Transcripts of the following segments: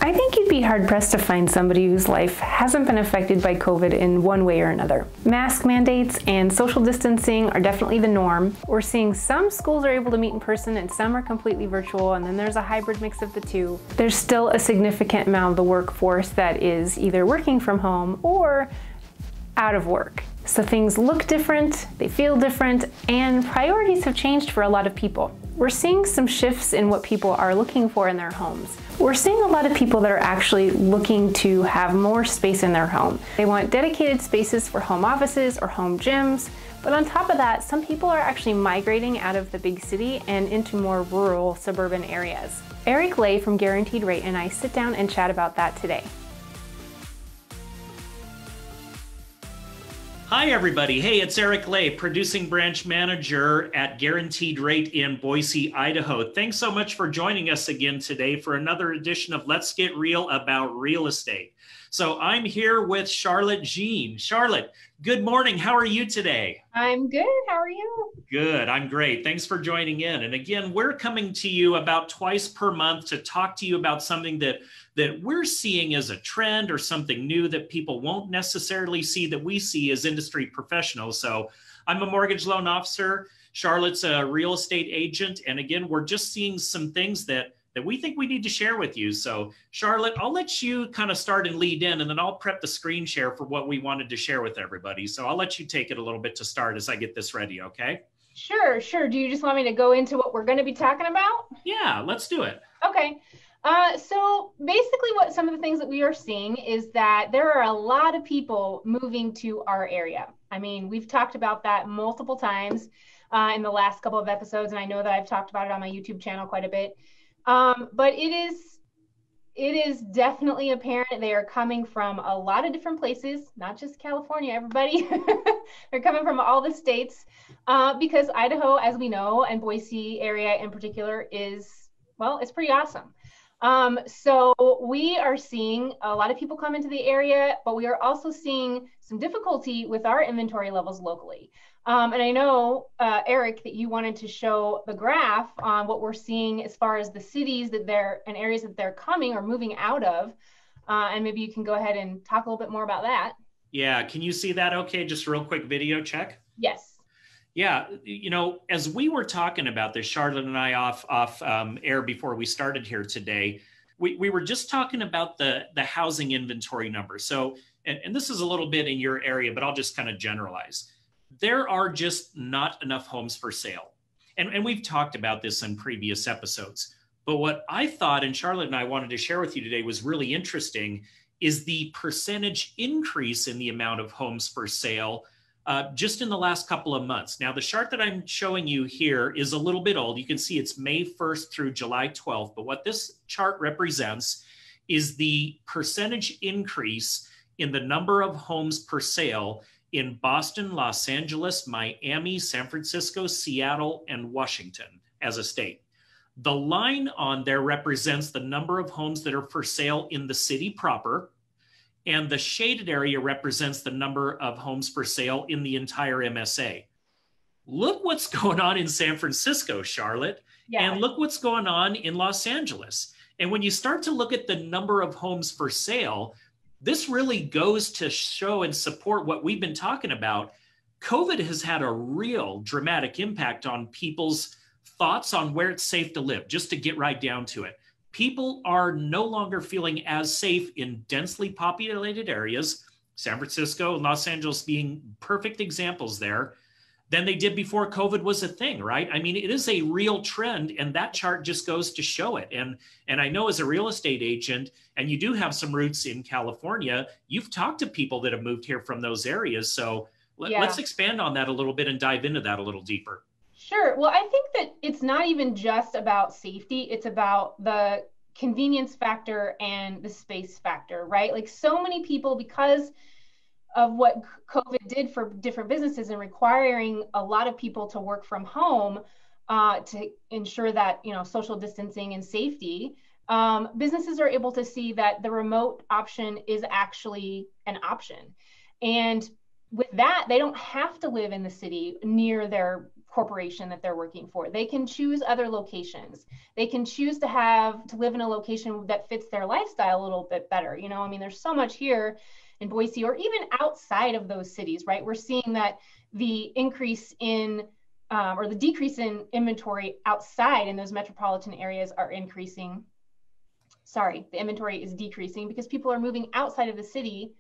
I think you'd be hard-pressed to find somebody whose life hasn't been affected by COVID in one way or another. Mask mandates and social distancing are definitely the norm. We're seeing some schools are able to meet in person and some are completely virtual, and then there's a hybrid mix of the two. There's still a significant amount of the workforce that is either working from home or out of work. So things look different, they feel different, and priorities have changed for a lot of people. We're seeing some shifts in what people are looking for in their homes. We're seeing a lot of people that are actually looking to have more space in their home. They want dedicated spaces for home offices or home gyms, but on top of that, some people are actually migrating out of the big city and into more rural suburban areas. Eric Lay from Guaranteed Rate and I sit down and chat about that today. Hi everybody, hey, it's Eric Lay, Producing Branch Manager at Guaranteed Rate in Boise, Idaho. Thanks so much for joining us again today for another edition of Let's Get Real About Real Estate. So I'm here with Charlotte Jean. Charlotte, good morning, how are you today? I'm good, how are you? Good, I'm great. Thanks for joining in. And again, we're coming to you about twice per month to talk to you about something that we're seeing as a trend or something new that people won't necessarily see that we see as industry professionals. So I'm a mortgage loan officer. Charlotte's a real estate agent. And again, we're just seeing some things that we think we need to share with you. So Charlotte, I'll let you kind of start and lead in, and then I'll prep the screen share for what we wanted to share with everybody. So I'll let you take it a little bit to start as I get this ready, okay? Sure. Do you just want me to go into what we're going to be talking about? Yeah, let's do it. Okay. So basically what some of the things that we are seeing is that there are a lot of people moving to our area. I mean, we've talked about that multiple times in the last couple of episodes, and I know that I've talked about it on my YouTube channel quite a bit. But it is definitely apparent they are coming from a lot of different places, not just California, everybody. They're coming from all the states because Idaho, as we know, and Boise area in particular is, well, it's pretty awesome. So we are seeing a lot of people come into the area, but we are also seeing some difficulty with our inventory levels locally. And I know, Eric, that you wanted to show the graph on what we're seeing as far as the cities that and areas that they're coming or moving out of. And maybe you can go ahead and talk a little bit more about that. Yeah, can you see that okay? Just a real quick video check. Yes. Yeah, you know, as we were talking about this, Charlotte and I off air before we started here today, we were just talking about the housing inventory number. So, and this is a little bit in your area, but I'll just kind of generalize. There are just not enough homes for sale. And we've talked about this in previous episodes. But what I thought, and Charlotte and I wanted to share with you today, was really interesting, is the percentage increase in the amount of homes for sale just in the last couple of months. Now, the chart that I'm showing you here is a little bit old. You can see it's May 1st through July 12th. But what this chart represents is the percentage increase in the number of homes per sale in Boston, Los Angeles, Miami, San Francisco, Seattle, and Washington as a state. The line on there represents the number of homes that are for sale in the city proper, and the shaded area represents the number of homes for sale in the entire MSA. Look what's going on in San Francisco, Charlotte, and look what's going on in Los Angeles. And when you start to look at the number of homes for sale, this really goes to show and support what we've been talking about. COVID has had a real dramatic impact on people's thoughts on where it's safe to live, just to get right down to it. People are no longer feeling as safe in densely populated areas, San Francisco and Los Angeles being perfect examples there, than they did before COVID was a thing, right? I mean, it is a real trend, and that chart just goes to show it. And I know as a real estate agent, and you do have some roots in California, you've talked to people that have moved here from those areas. So let's expand on that a little bit and dive into that a little deeper. Sure. Well, I think that it's not even just about safety. It's about the convenience factor and the space factor, right? Like so many people, because of what COVID did for different businesses and requiring a lot of people to work from home to ensure that, you know, social distancing and safety, businesses are able to see that the remote option is actually an option. And with that, they don't have to live in the city near their corporation that they're working for. They can choose other locations. They can choose to live in a location that fits their lifestyle a little bit better. You know, I mean, there's so much here in Boise or even outside of those cities, right? We're seeing that the increase in or the decrease in inventory outside in those metropolitan areas are increasing. Sorry, the inventory is decreasing because people are moving outside of the city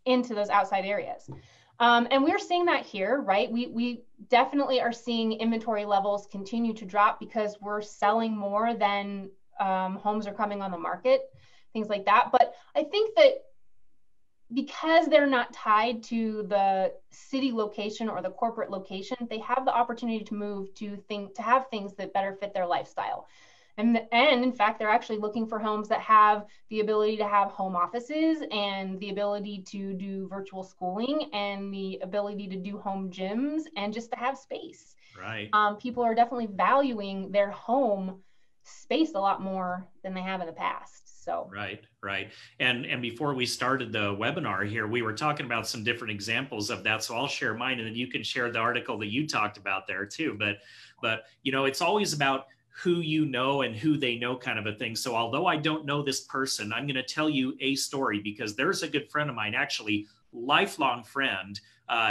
into those outside areas. And we're seeing that here, right? We definitely are seeing inventory levels continue to drop because we're selling more than homes are coming on the market, things like that. But I think that because they're not tied to the city location or the corporate location, they have the opportunity to move to have things that better fit their lifestyle. And in fact, they're actually looking for homes that have the ability to have home offices and the ability to do virtual schooling and the ability to do home gyms and just to have space. Right. People are definitely valuing their home space a lot more than they have in the past. So. Right. And before we started the webinar here, we were talking about some different examples of that. So I'll share mine and then you can share the article that you talked about there too. But you know, it's always about who you know and who they know kind of a thing. So although I don't know this person, I'm going to tell you a story because there's a good friend of mine, actually lifelong friend.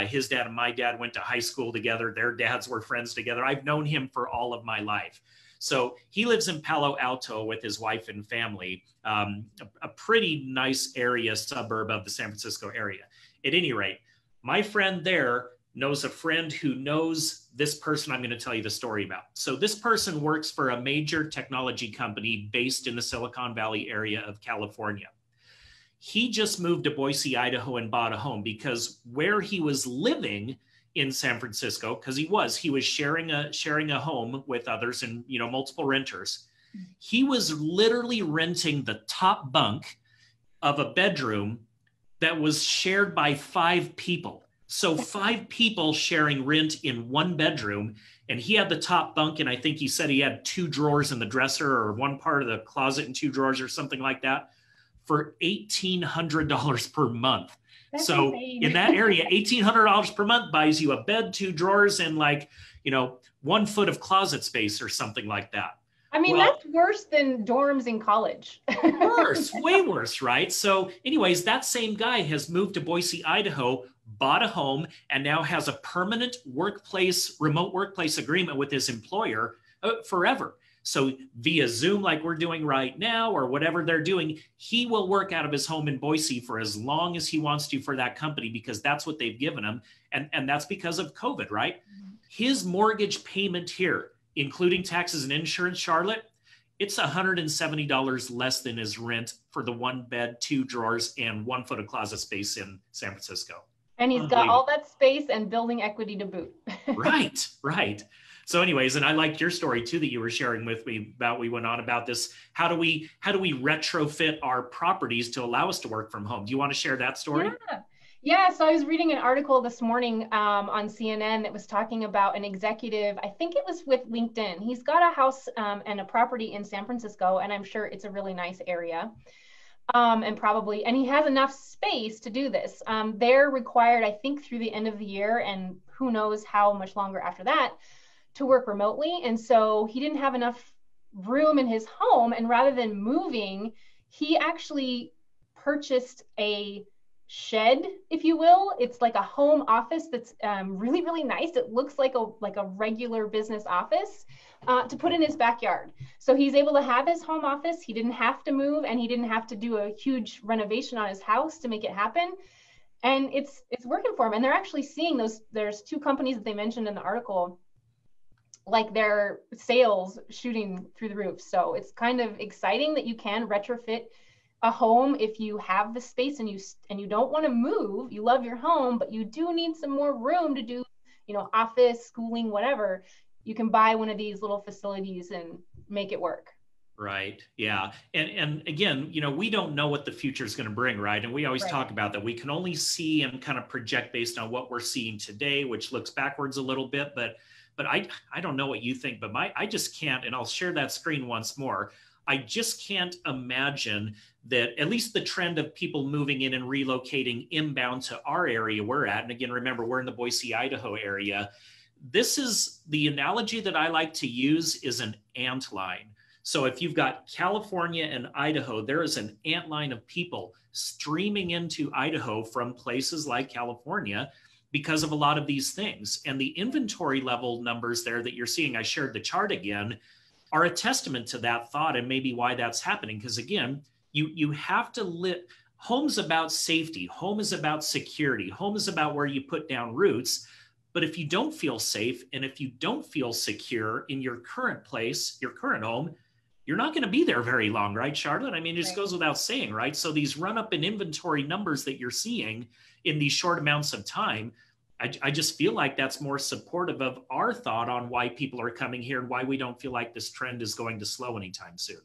His dad and my dad went to high school together. Their dads were friends together. I've known him for all of my life. So he lives in Palo Alto with his wife and family, a pretty nice area, suburb of the San Francisco area. At any rate, my friend there knows a friend who knows this person I'm going to tell you the story about. So this person works for a major technology company based in the Silicon Valley area of California. He just moved to Boise, Idaho and bought a home because where he was living in San Francisco, because he was sharing a home with others and, you know, multiple renters. He was literally renting the top bunk of a bedroom that was shared by 5 people. So 5 people sharing rent in one bedroom, and he had the top bunk, and I think he said he had 2 drawers in the dresser or one part of the closet and 2 drawers or something like that for $1,800 per month. That's so insane. In that area, $1,800 per month buys you a bed, 2 drawers, and 1 foot of closet space or something like that. I mean, that's worse than dorms in college. Worse, way worse, right? So anyways, that same guy has moved to Boise, Idaho, bought a home, and now has a permanent remote workplace agreement with his employer forever. So via Zoom, like we're doing right now, or whatever they're doing, he will work out of his home in Boise for as long as he wants to for that company, because that's what they've given him. And that's because of COVID, right? Mm-hmm. His mortgage payment here, including taxes and insurance, Charlotte, it's $170 less than his rent for the 1 bed, 2 drawers, and 1 foot of closet space in San Francisco. And he's got all that space and building equity to boot. Right. So anyways, and I liked your story too that you were sharing with me about, we went on about this. How do we retrofit our properties to allow us to work from home? Do you want to share that story? Yeah. So I was reading an article this morning on CNN that was talking about an executive, I think it was with LinkedIn. He's got a house and a property in San Francisco, and I'm sure it's a really nice area. And he has enough space to do this. They're required, I think, through the end of the year, and who knows how much longer after that, to work remotely. And so he didn't have enough room in his home. And rather than moving, he actually purchased a shed, if you will. It's like a home office that's really, really nice. It looks like a regular business office to put in his backyard. So he's able to have his home office. He didn't have to move, and he didn't have to do a huge renovation on his house to make it happen. And it's working for him. And they're actually seeing there's 2 companies that they mentioned in the article, like their sales shooting through the roof. So it's kind of exciting that you can retrofit a home if you have the space and you don't want to move. You love your home, but you do need some more room to do, office, schooling, whatever. You can buy one of these little facilities and make it work. Right. Yeah. And again, we don't know what the future is going to bring, right? And we always talk about that. We can only see and kind of project based on what we're seeing today, which looks backwards a little bit, but I don't know what you think, but I just can't, and I'll share that screen once more. I just can't imagine that at least the trend of people moving in and relocating inbound to our area we're at. And again, remember, we're in the Boise, Idaho area, This is the analogy that I like to use is an ant line. So if you've got California and Idaho, there is an ant line of people streaming into Idaho from places like California because of a lot of these things. And the inventory level numbers there that you're seeing, I shared the chart again, are a testament to that thought and maybe why that's happening. Because again, you have to live. Home's about safety. Home is about security. Home is about where you put down roots. But if you don't feel safe and if you don't feel secure in your current place, your current home, you're not going to be there very long, right, Charlotte? I mean, it just goes without saying, right? So these run up in inventory numbers that you're seeing in these short amounts of time, I just feel like that's more supportive of our thought on why people are coming here and why we don't feel like this trend is going to slow anytime soon.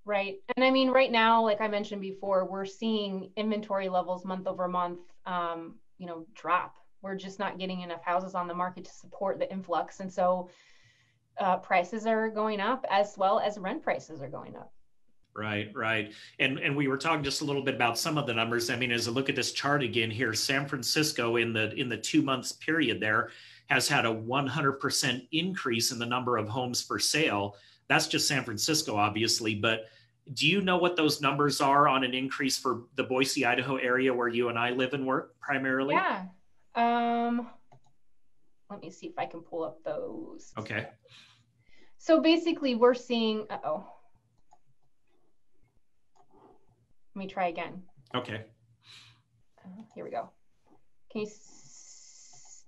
Right. And I mean, right now, like I mentioned before, we're seeing inventory levels month over month, drop. We're just not getting enough houses on the market to support the influx. And so prices are going up as well as rent prices are going up. Right, right. And we were talking just a little bit about some of the numbers. I mean, as I look at this chart again here, San Francisco in the 2 months period there has had a 100% increase in the number of homes for sale. That's just San Francisco, obviously. But do you know what those numbers are on an increase for the Boise, Idaho area where you and I live and work primarily? Yeah. Let me see if I can pull up those. Okay. So basically we're seeing, let me try again. Okay. Here we go.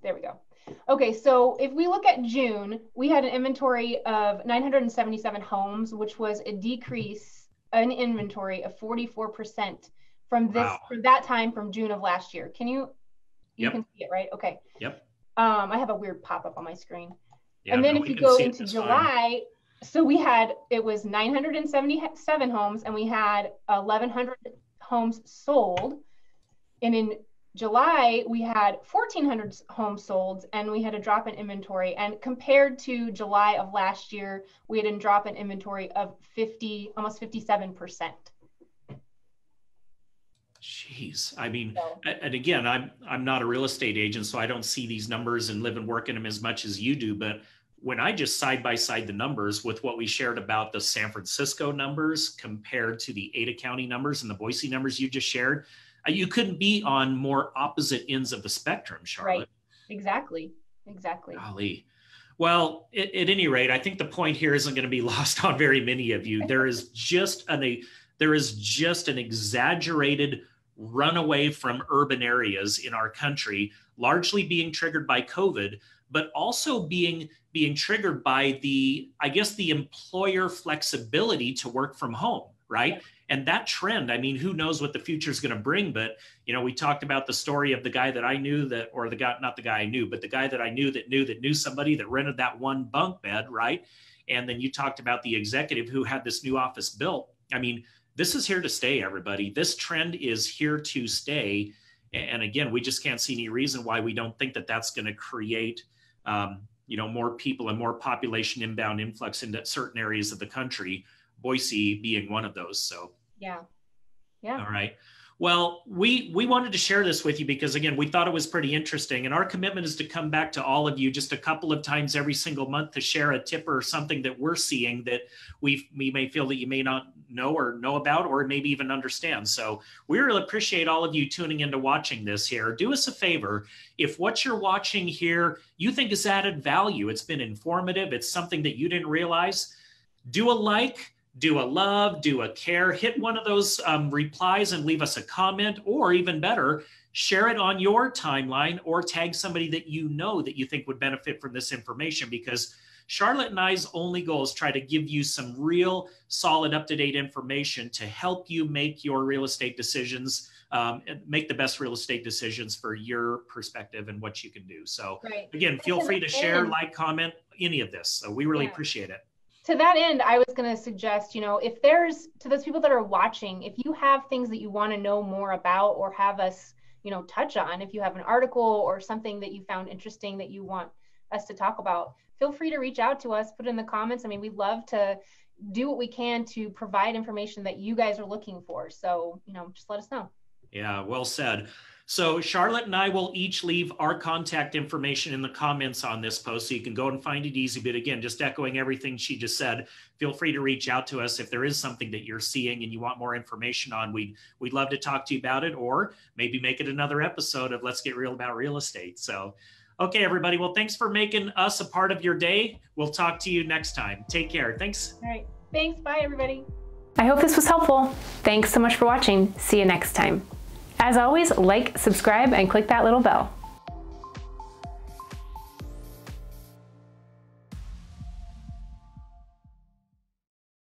There we go. Okay, so if we look at June, we had an inventory of 977 homes, which was a decrease in inventory of 44% from that time from June of last year. You can see it, right? Okay. Yep. I have a weird pop-up on my screen. Yeah, and then if you go into July, so it was 977 homes and we had 1,100 homes sold. And in July, we had 1,400 homes sold and we had a drop in inventory. And compared to July of last year, we had a drop in inventory of almost 57%. Jeez. I mean, and again, I'm not a real estate agent, so I don't see these numbers and live and work in them as much as you do. But when I just side by side the numbers with what we shared about the San Francisco numbers compared to the Ada County numbers and the Boise numbers you just shared, you couldn't be on more opposite ends of the spectrum, Charlotte. Right. Exactly. Golly. Well, at any rate, I think the point here isn't going to be lost on very many of you. There is just an exaggerated runaway from urban areas in our country, largely being triggered by COVID, but also being triggered by the employer flexibility to work from home, right? And that trend, I mean, who knows what the future is going to bring, but, we talked about the story of the guy that I knew that knew somebody that rented that one bunk bed, right? And then you talked about the executive who had this new office built. I mean, this is here to stay, everybody. This trend is here to stay. And again, we just can't see any reason why we don't think that that's going to create, more people and more population inbound influx into certain areas of the country, Boise being one of those. So, yeah. All right. Well, we wanted to share this with you because, again, we thought it was pretty interesting. And our commitment is to come back to all of you just a couple of times every single month to share a tip or something that we're seeing that we may feel that you may not know about or maybe even understand. So we really appreciate all of you tuning in to watching this here. Do us a favor. If what you're watching here you think is added value, it's been informative, it's something that you didn't realize, do a like, do a love, do a care, hit one of those replies and leave us a comment, or even better, share it on your timeline or tag somebody that you know that you think would benefit from this information, because Charlotte and I's only goal is try to give you some real solid, up-to-date information to help you make your real estate decisions, and make the best real estate decisions for your perspective and what you can do. So again, feel free to share, like, comment, any of this. So we really appreciate it. To that end, I was going to suggest, if there's, to those people that are watching, if you have things that you want to know more about or have us, touch on, if you have an article or something that you found interesting that you want us to talk about, feel free to reach out to us, put it in the comments. I mean, we'd love to do what we can to provide information that you guys are looking for. So, just let us know. Yeah, well said. So Charlotte and I will each leave our contact information in the comments on this post, so you can go and find it easy. But again, just echoing everything she just said, feel free to reach out to us if there is something that you're seeing and you want more information on. We'd love to talk to you about it, or maybe make it another episode of Let's Get Real About Real Estate. So, okay, everybody. Well, thanks for making us a part of your day. We'll talk to you next time. Take care. Thanks. All right. Thanks. Bye, everybody. I hope this was helpful. Thanks so much for watching. See you next time. As always, like, subscribe, and click that little bell.